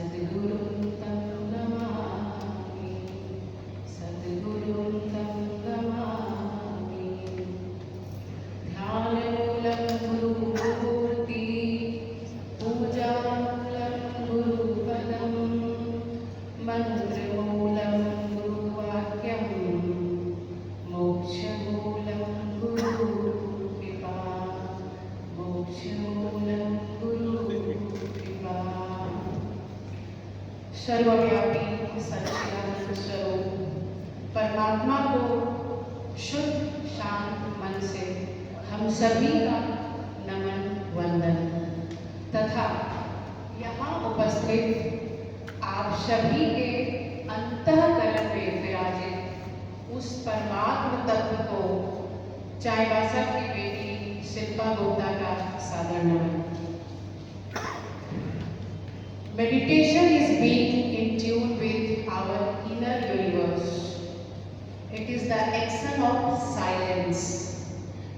सद्गुरुं तं नमामि, सद्गुरुं तं नमामि। ध्यानमूलं गुरुमूर्ति, पूजामूलं गुरुपदं, मन्त्रमूलं गुरुवाक्यं, मोक्षमूलं गुरुकृपा, मोक्षमूलं गुरुकृपा। सर्वव्यापी सच्चिदानंद स्वरूप परमात्मा को शुद्ध शांत मन से हम सभी का नमन वंदन तथा यहाँ उपस्थित आप सभी के अंतःकरण में विराजित उस परमात्म तत्व को चाईबासा की बेटी शिल्पा गुप्ता का सादर नमन। Meditation is being in tune with our inner universe. It is the action of silence.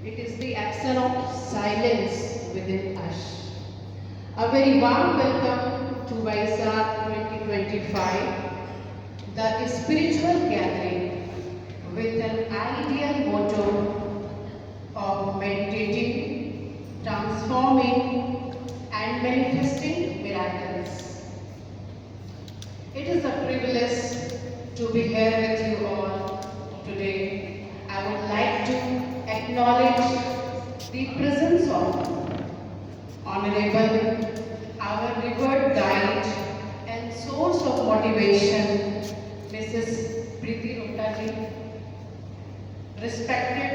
It is the action of silence within us. A very warm welcome to Vaisakh 2025, the spiritual gathering with an ideal motto of meditating, transforming and manifesting miracles. It is a privilege to be here with you all today. I would like to acknowledge the presence of Honorable, our revered guide and source of motivation, Mrs. Preeti Rupta ji, respected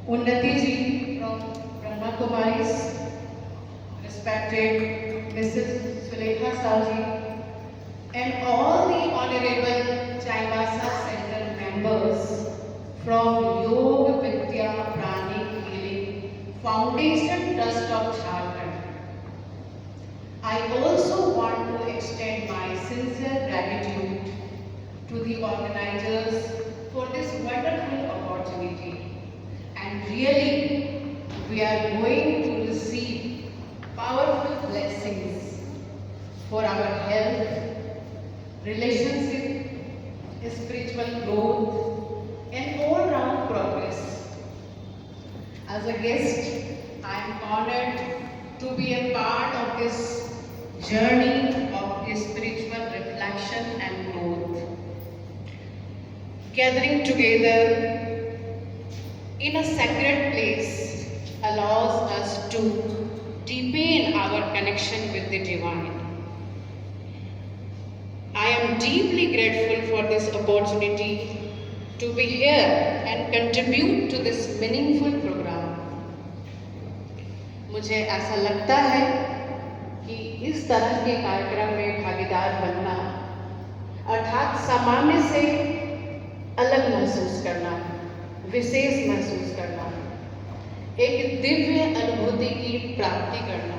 Unnati ji from Brahma Kumaris, respected Mrs. Sulekha Sahu ji, and all the honorable Chaibasa Center members from Yoga Vidya Pranic Healing Foundation Trust of Jharkhand. I also want to extend my sincere gratitude to the organizers for this wonderful opportunity. And really, we are going to receive powerful blessings for our health, relationship, spiritual growth, and all-round progress. As a guest, I am honored to be a part of this journey of spiritual reflection and growth. Gathering together in a sacred place allows us to deepen our connection with the divine. I am deeply grateful for this opportunity to be here and contribute to this meaningful program. मुझे ऐसा लगता है कि इस तरह के कार्यक्रम में भागीदार बनना अर्थात सामान्य से अलग महसूस करना, विशेष महसूस करना, एक दिव्य अनुभूति की प्राप्ति करना,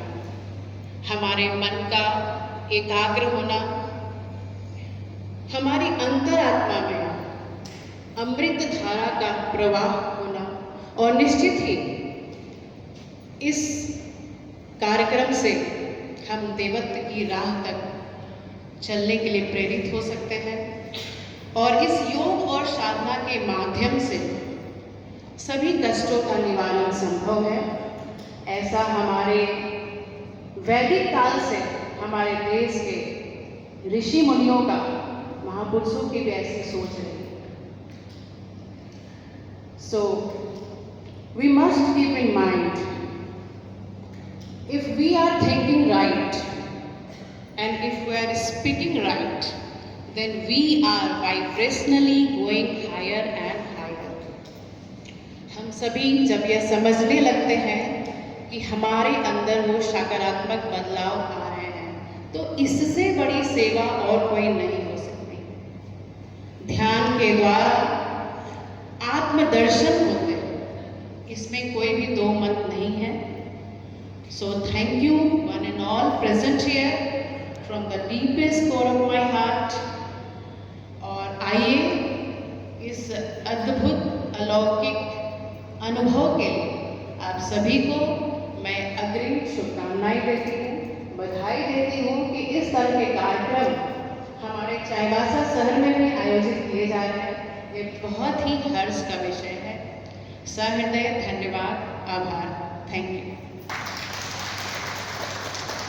हमारे मन का एकाग्र होना, हमारी अंतरात्मा में अमृत धारा का प्रवाह होना और निश्चित ही इस कार्यक्रम से हम देवत्व की राह तक चलने के लिए प्रेरित हो सकते हैं और इस योग और साधना के माध्यम से सभी कष्टों का निवारण संभव है। ऐसा हमारे वैदिक काल से हमारे देश के ऋषि मुनियों का, महापुरुषों की भी ऐसी सोच है। So, we must keep in mind, if we are thinking right and if we are speaking right, then we are vibrationally going higher and higher. हम सभी जब यह समझने लगते हैं कि हमारे अंदर वो सकारात्मक बदलाव आ रहे हैं, तो इससे बड़ी सेवा और कोई नहीं हो सकती। ध्यान के द्वारा आत्मदर्शन होते हैं, इसमें कोई भी दो मत नहीं है। So thank you one and all present here from the deepest core of my heart। और आइए इस अद्भुत अलौकिक अनुभव के लिए आप सभी को मैं अग्रिम शुभकामनाएं देती हूँ। बधाई देती हूँ कि इस तरह के कार्यक्रम हमारे चाईबासा शहर में भी आयोजित किए जा रहे हैं। ये बहुत ही हर्ष का विषय है। सहृदय धन्यवाद, आभार। Thank you.